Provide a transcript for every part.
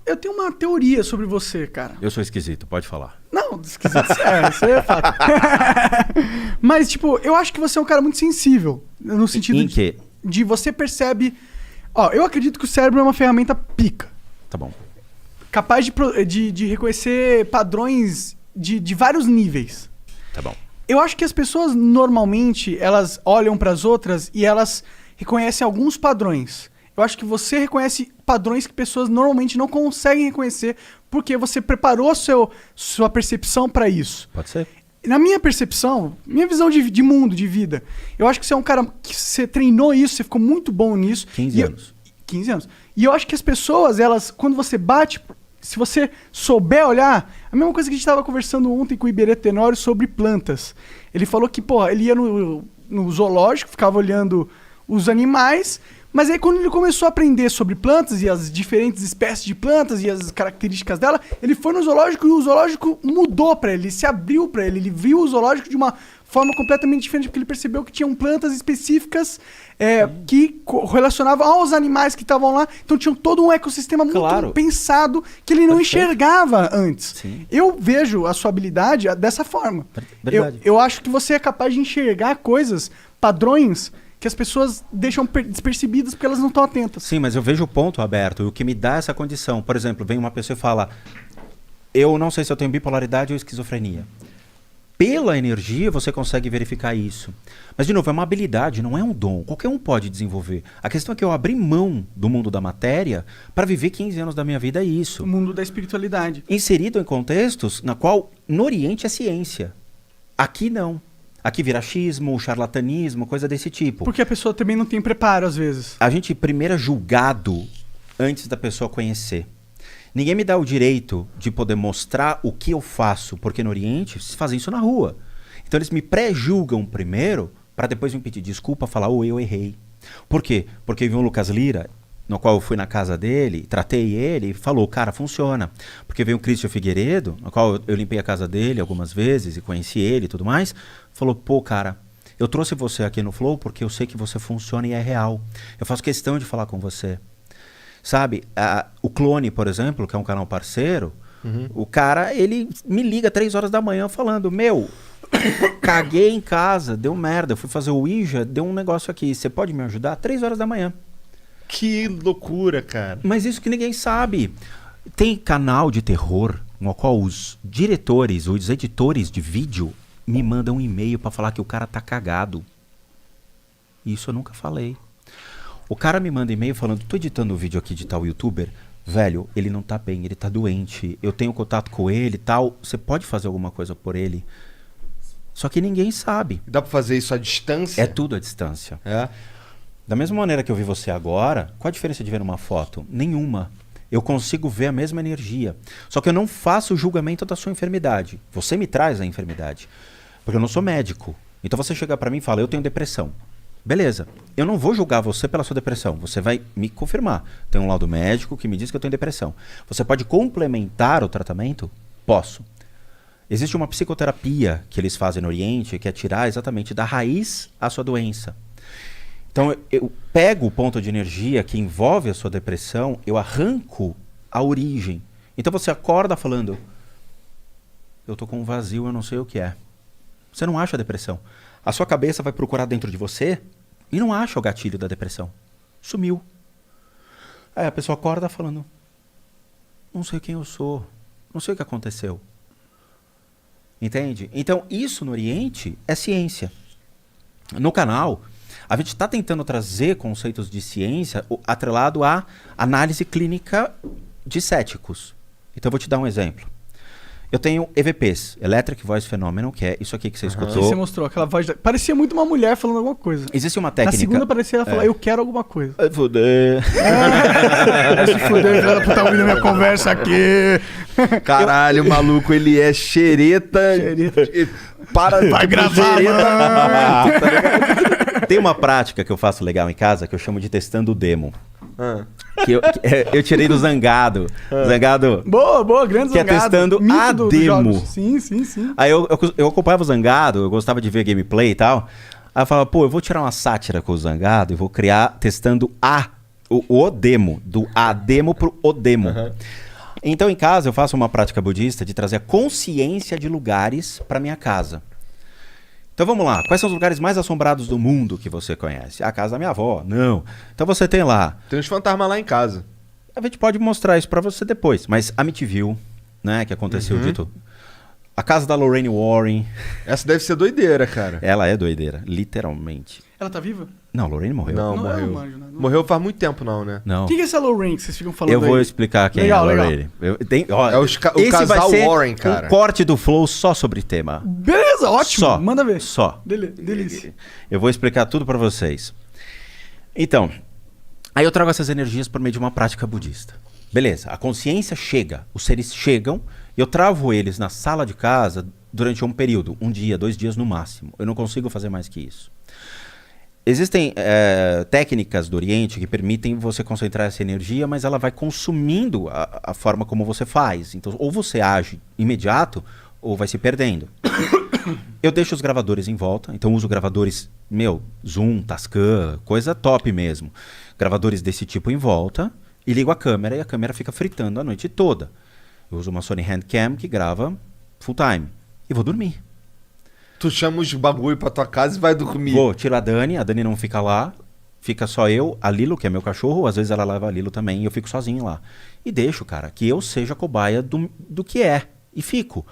Eu tenho uma teoria sobre você, cara. Eu sou esquisito, pode falar. Não, esquisito. Isso aí é fato. Mas, tipo, eu acho que você é um cara muito sensível. No sentido Em quê? de você percebe... Ó, eu acredito que o cérebro é uma ferramenta pica. Tá bom. Capaz de reconhecer padrões de vários níveis. Tá bom. Eu acho que as pessoas, normalmente, elas olham para as outras e elas reconhecem alguns padrões. Eu acho que você reconhece padrões que pessoas normalmente não conseguem reconhecer porque você preparou sua percepção para isso. Pode ser. Na minha percepção, minha visão de mundo, de vida, eu acho que você é um cara que você treinou isso, você ficou muito bom nisso. 15 anos. 15 anos. E eu acho que as pessoas, elas, quando você bate, se você souber olhar, a mesma coisa que a gente estava conversando ontem com o Iberê Tenório sobre plantas. Ele falou que, porra, ele ia no zoológico, ficava olhando os animais, mas aí quando ele começou a aprender sobre plantas e as diferentes espécies de plantas e as características dela, ele foi no zoológico e o zoológico mudou pra ele se abriu pra ele viu o zoológico de uma forma completamente diferente, porque ele percebeu que tinham plantas específicas que relacionavam aos animais que estavam lá, então tinham todo um ecossistema muito pensado que ele não enxergava antes. Sim. Eu vejo a sua habilidade dessa forma. Eu acho que você é capaz de enxergar coisas, padrões, que as pessoas deixam despercebidas porque elas não estão atentas. Sim, mas eu vejo o ponto aberto e o que me dá essa condição. Por exemplo, vem uma pessoa e fala, eu não sei se eu tenho bipolaridade ou esquizofrenia. Pela energia você consegue verificar isso. Mas, de novo, é uma habilidade, não é um dom. Qualquer um pode desenvolver. A questão é que eu abri mão do mundo da matéria para viver 15 anos da minha vida, é isso. O mundo da espiritualidade. Inserido em contextos na qual no Oriente é ciência. Aqui não. Aqui vira achismo, charlatanismo, coisa desse tipo. Porque a pessoa também não tem preparo, às vezes. A gente primeiro é julgado antes da pessoa conhecer. Ninguém me dá o direito de poder mostrar o que eu faço, porque no Oriente se fazem isso na rua. Então eles me pré-julgam primeiro, para depois me pedir desculpa, falar, eu errei. Por quê? Porque eu vi um Lucas Lira, no qual eu fui na casa dele, tratei ele e falou, cara, funciona. Porque veio um Christian Figueiredo, no qual eu limpei a casa dele algumas vezes e conheci ele e tudo mais, falou, pô, cara, eu trouxe você aqui no Flow porque eu sei que você funciona e é real. Eu faço questão de falar com você. Sabe, o Clone, por exemplo, que é um canal parceiro, o cara, ele me liga 3 horas da manhã falando, caguei em casa, deu merda, eu fui fazer o Ouija, deu um negócio aqui, você pode me ajudar? 3 horas da manhã. Que loucura, cara. Mas isso que ninguém sabe. Tem canal de terror no qual os diretores, os editores de vídeo me mandam um e-mail pra falar que o cara tá cagado. Isso eu nunca falei. O cara me manda e-mail falando, tô editando um vídeo aqui de tal youtuber, velho, ele não tá bem, ele tá doente, eu tenho contato com ele e tal, você pode fazer alguma coisa por ele? Só que ninguém sabe. Dá pra fazer isso à distância? É tudo à distância. Da mesma maneira que eu vi você agora, qual a diferença de ver uma foto? Nenhuma. Eu consigo ver a mesma energia. Só que eu não faço o julgamento da sua enfermidade. Você me traz a enfermidade. Porque eu não sou médico. Então você chega pra mim e fala, eu tenho depressão. Beleza, eu não vou julgar você pela sua depressão, você vai me confirmar. Tem um laudo médico que me diz que eu tenho depressão. Você pode complementar o tratamento? Posso. Existe uma psicoterapia que eles fazem no Oriente, que é tirar exatamente da raiz a sua doença. Então eu pego o ponto de energia que envolve a sua depressão, eu arranco a origem. Então você acorda falando, eu tô com um vazio, eu não sei o que é. Você não acha a depressão. A sua cabeça vai procurar dentro de você e não acha o gatilho da depressão. Sumiu. Aí a pessoa acorda falando, não sei quem eu sou, não sei o que aconteceu. Entende? Então isso no Oriente é ciência. No canal, a gente está tentando trazer conceitos de ciência atrelado à análise clínica de céticos. Então eu vou te dar um exemplo. Eu tenho EVPs, Electric Voice Phenomenon, que é isso aqui que você escutou. Você mostrou aquela voz. Parecia muito uma mulher falando alguma coisa. Existe uma técnica. Na segunda parecia ela falar, eu quero alguma coisa. Vai foder. Vai se fuder, filha da puta, ouvindo minha conversa aqui. Caralho, o maluco, ele é xereta. Vai gravar, mano. Tem uma prática que eu faço legal em casa que eu chamo de testando o demo. Que eu tirei do Zangado. Zangado. Boa, grande que Zangado. Que é testando Mito a demo. Sim. Aí eu acompanhava o Zangado, eu gostava de ver gameplay e tal. Aí eu falava, eu vou tirar uma sátira com o Zangado e vou criar testando a O demo, do ademo pro odemo. Então, em casa, eu faço uma prática budista de trazer a consciência de lugares para minha casa. Então, vamos lá. Quais são os lugares mais assombrados do mundo que você conhece? A casa da minha avó? Não. Então, você tem lá... Tem uns fantasmas lá em casa. A gente pode mostrar isso para você depois. Mas Amityville, né, que aconteceu dito... A casa da Lorraine Warren. Essa deve ser doideira, cara. Ela é doideira, literalmente. Ela tá viva? Não, Lorraine morreu. Não, Não, eu morreu. não manjo, né? Não- Morreu faz muito tempo, não, né? Não. O que é essa Lorraine que vocês ficam falando Eu vou aí? explicar quem Legal, é a legal. Lorraine. É o esse vai casal ser Warren, cara. um corte do Flow só sobre tema. Beleza, ótimo. Só. Manda ver. Só. Delícia. Eu vou explicar tudo pra vocês. Então, aí eu trago essas energias por meio de uma prática budista. Beleza, a consciência chega, os seres chegam, eu travo eles na sala de casa durante um período, 1 dia, 2 dias no máximo. Eu não consigo fazer mais que isso. Existem técnicas do Oriente que permitem você concentrar essa energia, mas ela vai consumindo a forma como você faz. Então, ou você age imediato, ou vai se perdendo. Eu deixo os gravadores em volta, então uso gravadores, Zoom, Tascam, coisa top mesmo. Gravadores desse tipo em volta, e ligo a câmera, e a câmera fica fritando a noite toda. Eu uso uma Sony Handcam que grava full time. E vou dormir. Tu chama os bagulho pra tua casa e vai dormir. Vou, tiro a Dani não fica lá, fica só eu, a Lilo, que é meu cachorro, às vezes ela leva a Lilo também, e eu fico sozinho lá. E deixo, cara, que eu seja a cobaia do que é. E fico.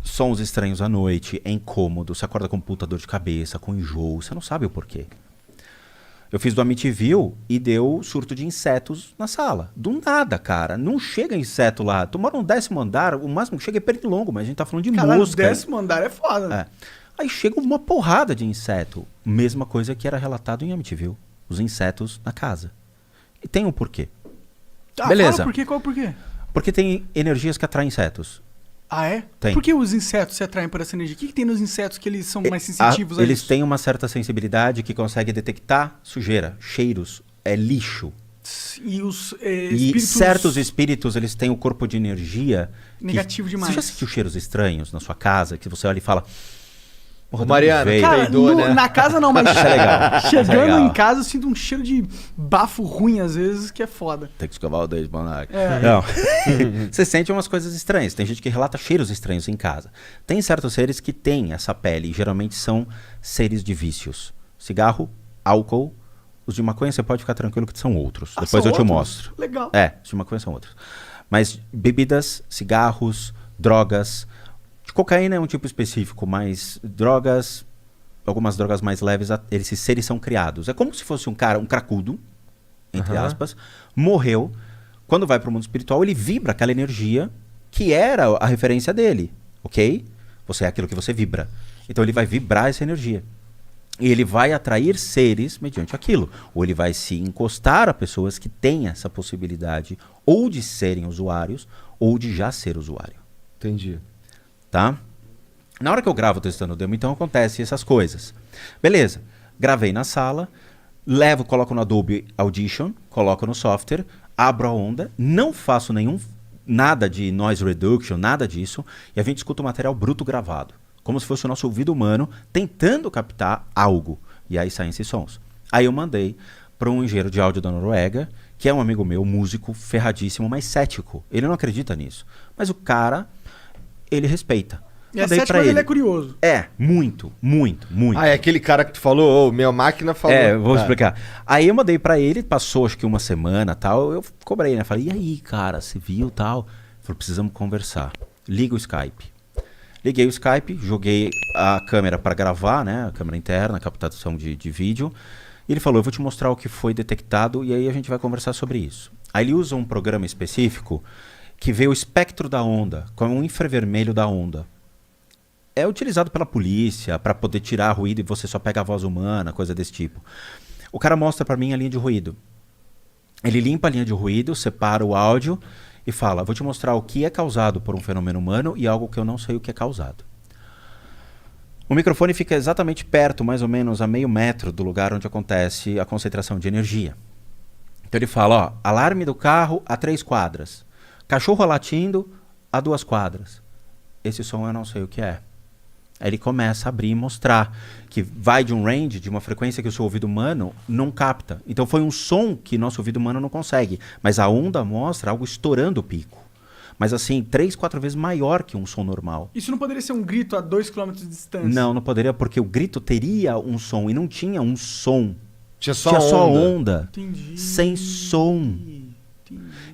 Sons estranhos à noite, é incômodo, você acorda com puta dor de cabeça, com enjoo, você não sabe o porquê. Eu fiz do Amityville e deu surto de insetos na sala. Do nada, cara. Não chega inseto lá. Tu mora no 10º andar, o máximo que chega é pernilongo, mas a gente tá falando de Caralho, o mosca. 10º andar é foda, né? Aí chega uma porrada de inseto. Mesma coisa que era relatado em Amityville. Os insetos na casa. E tem um porquê. Beleza. Fala por quê? Qual o porquê? Porque tem energias que atraem insetos. Ah, é? Tem. Por que os insetos se atraem por essa energia? O que tem nos insetos que eles são mais sensitivos a Eles isso? têm uma certa sensibilidade que consegue detectar sujeira, cheiros, lixo. E os E espíritos... certos espíritos, eles têm o corpo de energia... Negativo demais. Você já sentiu cheiros estranhos na sua casa, que você olha e fala... Porra, Ô, Mariana, de onde veio? Cara, peidou, né? na casa não, mas Isso é legal. Isso é chegando legal. em casa eu sinto um cheiro de bafo ruim às vezes, que é foda. Tem que escovar o dedo, Bonac. É. Não. Você sente umas coisas estranhas. Tem gente que relata cheiros estranhos em casa. Tem certos seres que têm essa pele, e geralmente são seres de vícios. Cigarro, álcool. Os de maconha você pode ficar tranquilo que são outros. Ah, Depois são eu te outros? mostro. Legal. Os de maconha são outros. Mas bebidas, cigarros, drogas. De cocaína é um tipo específico, mas drogas... Algumas drogas mais leves, esses seres são criados. É como se fosse um cara, um cracudo, entre aspas, morreu. Quando vai para o mundo espiritual, ele vibra aquela energia que era a referência dele, ok? Você é aquilo que você vibra. Então ele vai vibrar essa energia. E ele vai atrair seres mediante aquilo. Ou ele vai se encostar a pessoas que têm essa possibilidade ou de serem usuários ou de já ser usuário. Entendi. Tá? Na hora que eu gravo testando o demo, então acontece essas coisas. Beleza, gravei na sala, coloco no Adobe Audition, coloco no software, abro a onda, não faço nada de noise reduction, nada disso, e a gente escuta o material bruto gravado, como se fosse o nosso ouvido humano tentando captar algo. E aí saem esses sons. Aí eu mandei para um engenheiro de áudio da Noruega, que é um amigo meu, músico, ferradíssimo, mas cético. Ele não acredita nisso. Mas o cara, ele respeita. E é Mandei cético, pra mas ele é curioso. Muito, muito, muito. Ah, é aquele cara que tu falou, minha máquina falou. Eu vou explicar. Aí eu mandei pra ele, passou acho que uma semana tal, eu cobrei, né? Falei, e aí, cara, você viu tal? Ele falou, precisamos conversar. Liga o Skype. Liguei o Skype, joguei a câmera pra gravar, né? A câmera interna, a captação de vídeo. E ele falou, eu vou te mostrar o que foi detectado e aí a gente vai conversar sobre isso. Aí ele usa um programa específico que vê o espectro da onda, como um infravermelho da onda. É utilizado pela polícia para poder tirar ruído e você só pega a voz humana, coisa desse tipo. O cara mostra para mim a linha de ruído. Ele limpa a linha de ruído, separa o áudio e fala, vou te mostrar o que é causado por um fenômeno humano e algo que eu não sei o que é causado. O microfone fica exatamente perto, mais ou menos a meio metro do lugar onde acontece a concentração de energia. Então ele fala, alarme do carro a 3 quadras. Cachorro latindo a 2 quadras. Esse som eu não sei o que é. Aí ele começa a abrir e mostrar que vai de um range, de uma frequência que o seu ouvido humano não capta. Então foi um som que nosso ouvido humano não consegue. Mas a onda mostra algo estourando o pico. Mas assim, 3, 4 vezes maior que um som normal. Isso não poderia ser um grito a 2 km de distância? Não poderia, porque o grito teria um som e não tinha um som. Tinha só Tinha só onda. onda. Entendi. Sem som. Entendi.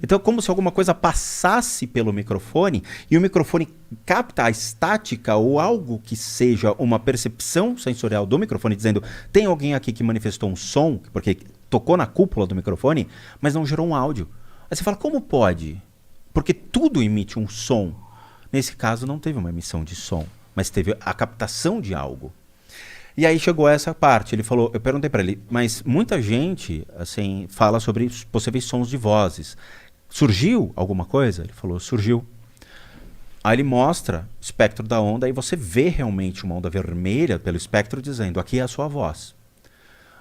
Então, como se alguma coisa passasse pelo microfone e o microfone capta a estática ou algo que seja uma percepção sensorial do microfone, dizendo tem alguém aqui que manifestou um som, porque tocou na cúpula do microfone, mas não gerou um áudio. Aí você fala, como pode? Porque tudo emite um som. Nesse caso, não teve uma emissão de som, mas teve a captação de algo. E aí chegou essa parte, ele falou, eu perguntei para ele, mas muita gente assim fala sobre possíveis sons de vozes. Surgiu alguma coisa? Ele falou, surgiu. Aí ele mostra o espectro da onda e você vê realmente uma onda vermelha pelo espectro dizendo, aqui é a sua voz.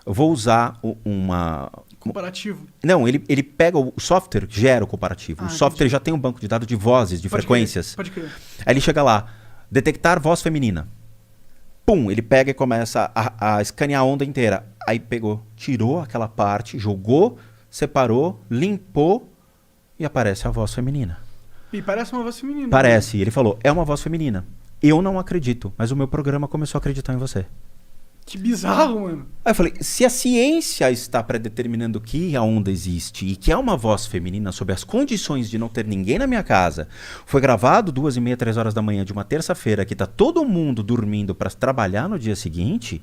Eu vou usar uma... Comparativo. Não, ele pega o software, gera o comparativo. Ah, o software entendi. já tem um banco de dados de vozes, de Pode frequências. crer, pode crer. Aí ele chega lá, detectar voz feminina. Pum, ele pega e começa a escanear a onda inteira. Aí pegou, tirou aquela parte, jogou, separou, limpou e aparece a voz feminina. E parece uma voz feminina. Parece, ele falou, é uma voz feminina. Eu não acredito, mas o meu programa começou a acreditar em você. Que bizarro, mano. Aí eu falei, se a ciência está predeterminando que a onda existe e que é uma voz feminina sob as condições de não ter ninguém na minha casa, foi gravado 2h30, 3 horas da manhã de uma terça-feira que tá todo mundo dormindo para trabalhar no dia seguinte,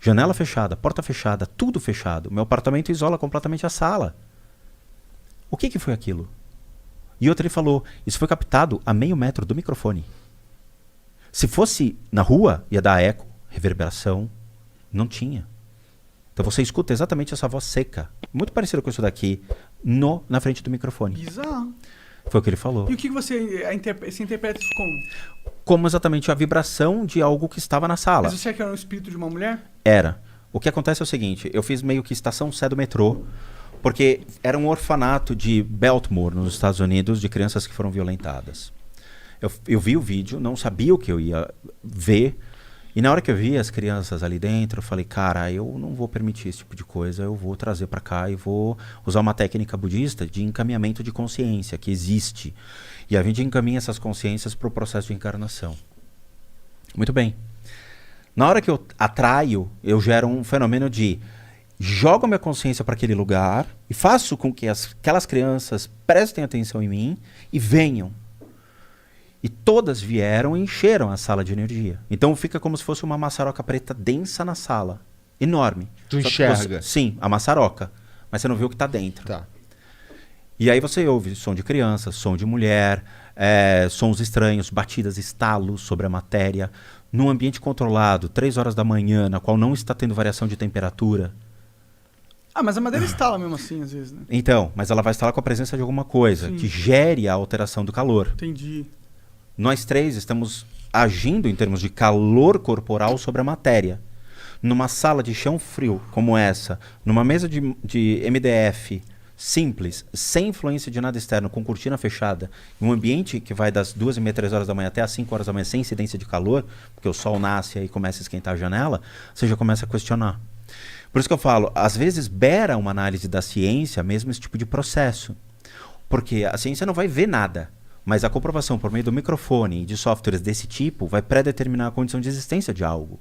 janela fechada, porta fechada, tudo fechado, meu apartamento isola completamente a sala. O que foi aquilo? E outro ele falou, isso foi captado a meio metro do microfone. Se fosse na rua, ia dar eco, reverberação, não tinha. Então você escuta exatamente essa voz seca, muito parecida com isso daqui, na frente do microfone. Bizarro. Foi o que ele falou. E o que você se interpreta isso como? Como exatamente a vibração de algo que estava na sala. Mas você acha que era um espírito de uma mulher? Era. O que acontece é o seguinte, eu fiz meio que estação Sé do metrô, porque era um orfanato de Baltimore, nos Estados Unidos, de crianças que foram violentadas. Eu vi o vídeo, não sabia o que eu ia ver, e na hora que eu vi as crianças ali dentro, eu falei, cara, eu não vou permitir esse tipo de coisa, eu vou trazer para cá e vou usar uma técnica budista de encaminhamento de consciência, que existe. E a gente encaminha essas consciências para o processo de encarnação. Muito bem. Na hora que eu atraio, eu gero um fenômeno de jogo minha consciência para aquele lugar e faço com que aquelas crianças prestem atenção em mim e venham. E todas vieram e encheram a sala de energia. Então fica como se fosse uma maçaroca preta densa na sala. Enorme. Tu Só que enxerga? sim, a maçaroca. Mas você não vê o que está dentro. Tá. E aí você ouve som de criança, som de mulher, sons estranhos, batidas, estalos sobre a matéria. Num ambiente controlado, 3 horas da manhã, na qual não está tendo variação de temperatura. Ah, mas a madeira estala mesmo assim, às vezes, né? Então, mas ela vai estar lá com a presença de alguma coisa Sim. que gere a alteração do calor. Entendi. Nós três estamos agindo em termos de calor corporal sobre a matéria. Numa sala de chão frio como essa, numa mesa de MDF simples, sem influência de nada externo, com cortina fechada, em um ambiente que vai das 2h30, 3 horas da manhã até as 5 horas da manhã sem incidência de calor, porque o sol nasce e aí começa a esquentar a janela, você já começa a questionar. Por isso que eu falo, às vezes beira uma análise da ciência mesmo esse tipo de processo. Porque a ciência não vai ver nada. Mas a comprovação por meio do microfone e de softwares desse tipo vai predeterminar a condição de existência de algo.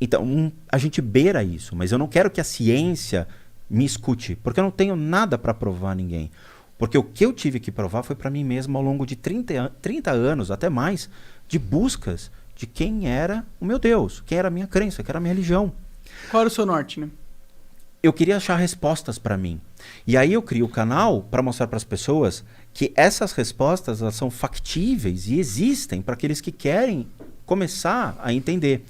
Então, a gente beira isso, mas eu não quero que a ciência me escute, porque eu não tenho nada para provar a ninguém. Porque o que eu tive que provar foi para mim mesmo ao longo de 30 anos, até mais, de buscas de quem era o meu Deus, quem era a minha crença, quem era a minha religião. Qual era o seu norte, né? Eu queria achar respostas para mim. E aí eu crio o canal para mostrar para as pessoas que essas respostas elas são factíveis e existem para aqueles que querem começar a entender.